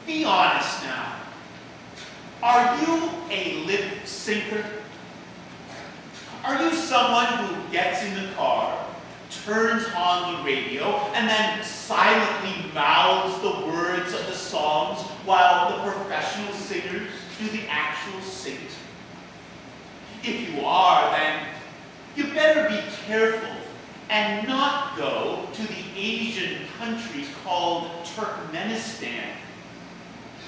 Be honest now. Are you a lip syncer? Are you someone who gets in the car, turns on the radio, and then silently mouths the words of the songs while the professional singers do the actual singing? If you are, then you better be careful and not go to the Asian country called Turkmenistan.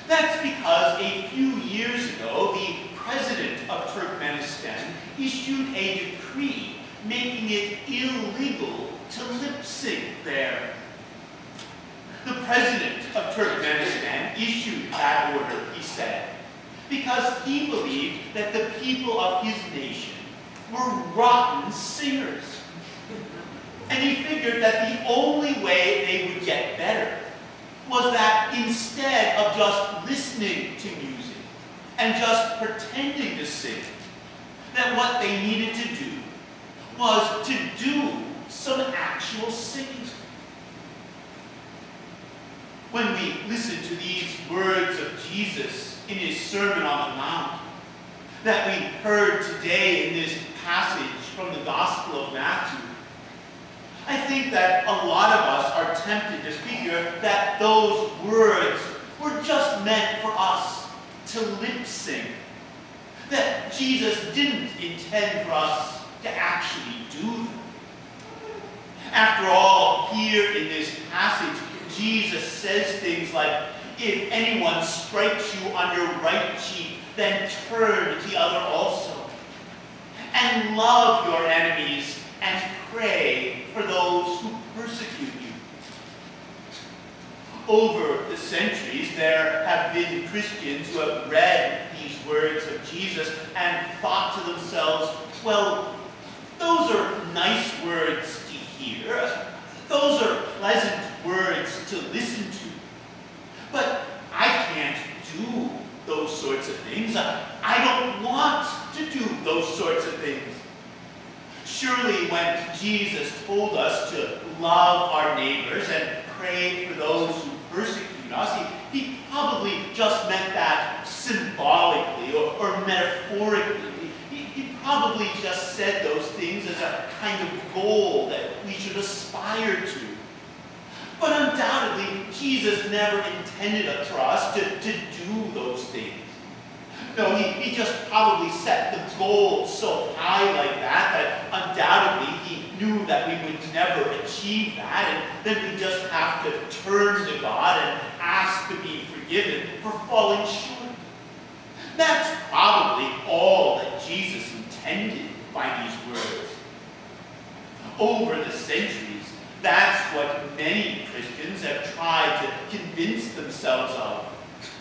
That's because a few years ago, the president of Turkmenistan issued a decree making it illegal to lip sync there. The president of Turkmenistan issued that order, he said, because he believed that the people of his nation were rotten singers. And he figured that the only way they would get better was that instead of just listening to music and just pretending to sing, that what they needed to do was to do some actual singing. When we listen to these words of Jesus in his Sermon on the Mount that we heard today in this passage from the Gospel of Matthew, I think that a lot of us are tempted to figure that those words were just meant for us to lip sync. That Jesus didn't intend for us to actually do them. After all, here in this passage, Jesus says things like, if anyone strikes you on your right cheek, then turn the other also. And love your enemies and pray for those who persecute you. Over the centuries, there have been Christians who have read these words of Jesus and thought to themselves, well, those are nice words to hear. Those are pleasant words to listen to. But I can't do those sorts of things. I don't want to do those sorts of things. Surely when Jesus told us to love our neighbors and pray for those who persecute us, he probably just meant that symbolically or metaphorically. He probably just said those things as a kind of goal that we should aspire to. But undoubtedly, Jesus never intended for us to do those things. No, he just probably set the goal so high like that undoubtedly he knew that we would never achieve that, and then we just have to turn to God and ask to be forgiven for falling short. That's probably all that Jesus intended by these words. Over the centuries, that's what many Christians have tried to convince themselves of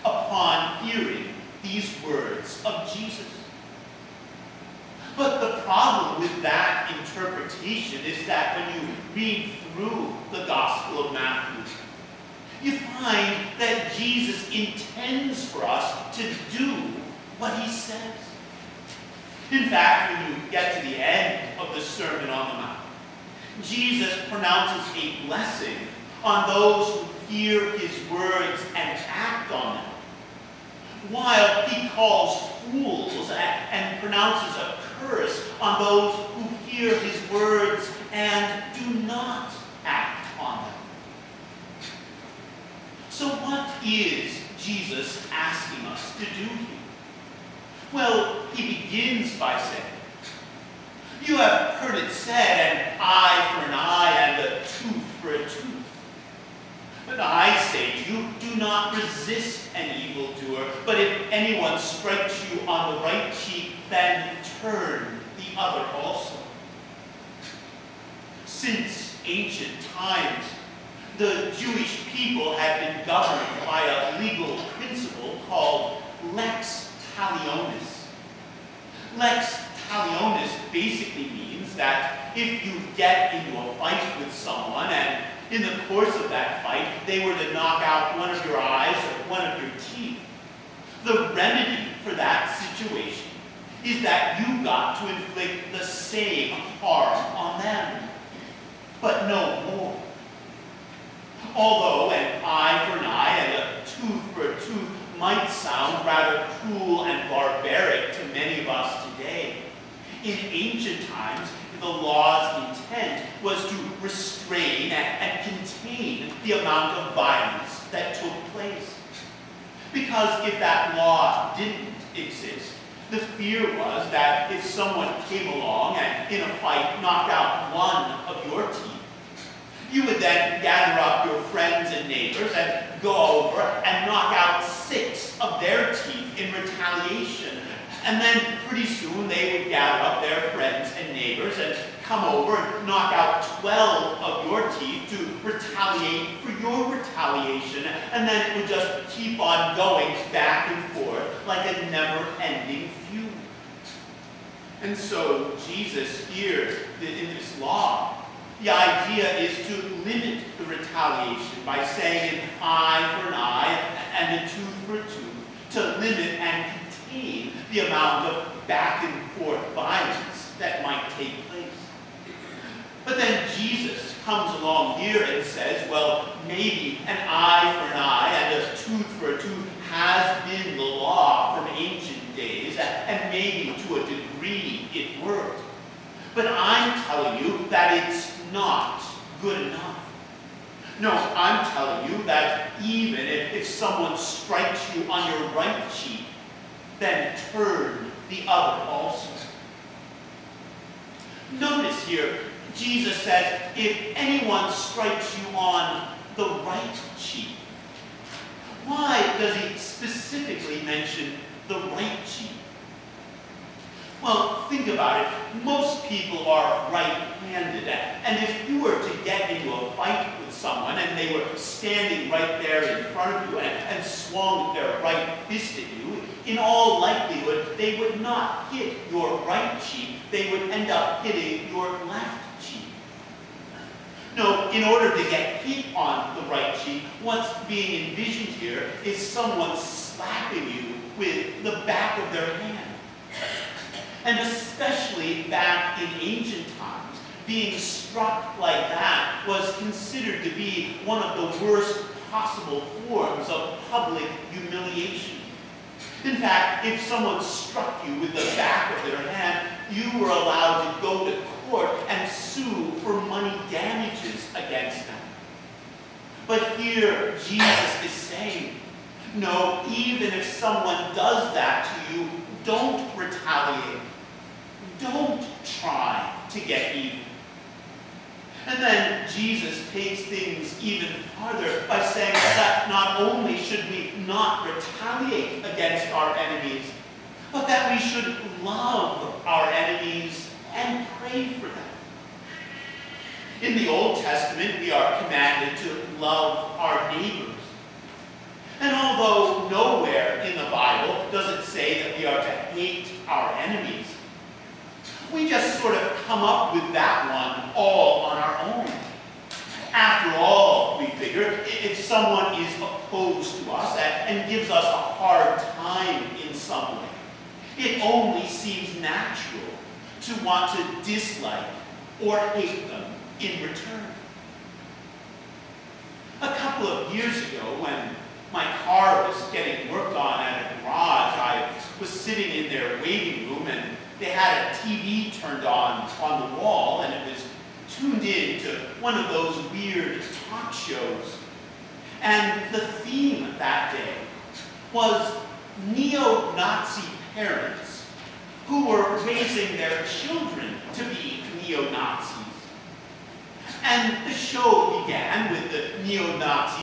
upon hearing these words of Jesus. But the problem with that interpretation is that when you read through the Gospel of Matthew, you find that Jesus intends for us to do what he says. In fact, when you get to the end of the Sermon on the Mount, Jesus pronounces a blessing on those who hear his words and act on them, while he calls fools and pronounces a curse on those who hear his words and do not act on them. So what is Jesus asking us to do here? Well, he begins by saying, you have heard it said, an eye for an eye and a tooth for a tooth. But I say to you, do not resist an evildoer, but if anyone strikes you on the right cheek, then turn the other also. Since ancient times, the Jewish people had been governed by a legal principle called lex talionis. Lex talionis basically means that if you get into a fight with someone and in the course of that fight they were to knock out one of your eyes or one of your teeth, the remedy for that situation is that you got to inflict the same harm on them, but no more. Although an eye for an eye and a tooth for a tooth might sound rather cruel and barbaric to many of us today. In ancient times, the law's intent was to restrain and contain the amount of violence that took place. Because if that law didn't exist, the fear was that if someone came along and in a fight knocked out one of your teeth, you would then gather up your friends and neighbors and go over and knock out 6 of their teeth in retaliation. And then pretty soon they would gather up their friends and neighbors and come over and knock out 12 of your teeth to retaliate for your retaliation. And then it would just keep on going back and forth like a never-ending feud. And so Jesus here in this law, the idea is to limit the retaliation by saying an eye for an eye and a tooth for a tooth, to limit and contain the amount of back and forth violence that might take place. But then Jesus comes along here and says, well, maybe an eye for an eye and a tooth for a tooth has been the law from ancient days, and maybe to a degree it worked. But I'm telling you that it's not good enough. No, I'm telling you that even if someone strikes you on your right cheek, then turn the other also. Notice here, Jesus says, if anyone strikes you on the right cheek. Why does he specifically mention the right cheek? Well, think about it. Most people are right-handed, and if you were to get into a fight with someone and they were standing right there in front of you and swung their right fist at you, in all likelihood, they would not hit your right cheek. They would end up hitting your left cheek. No, in order to get hit on the right cheek, what's being envisioned here is someone slapping you with the back of their hand. And especially back in ancient times, being struck like that was considered to be one of the worst possible forms of public humiliation. In fact, if someone struck you with the back of their hand, you were allowed to go to court and sue for money damages against them. But here, Jesus is saying, no, even if someone does that to you, don't retaliate. Don't try to get even. And then Jesus takes things even farther by saying that not only should we not retaliate against our enemies, but that we should love our enemies and pray for them. In the Old Testament, we are commanded to love our neighbors. And although nowhere in the Bible does it say that we are to hate our enemies, we just sort of come up with that one all on our own. After all, we figure, if someone is opposed to us and gives us a hard time in some way, it only seems natural to want to dislike or hate them in return. A couple of years ago, when my car was getting worked on at a garage, I was sitting in their waiting room and they had a TV turned on the wall, and it was tuned in to one of those weird talk shows. And the theme that day was neo-Nazi parents who were raising their children to be neo-Nazis. And the show began with the neo-Nazis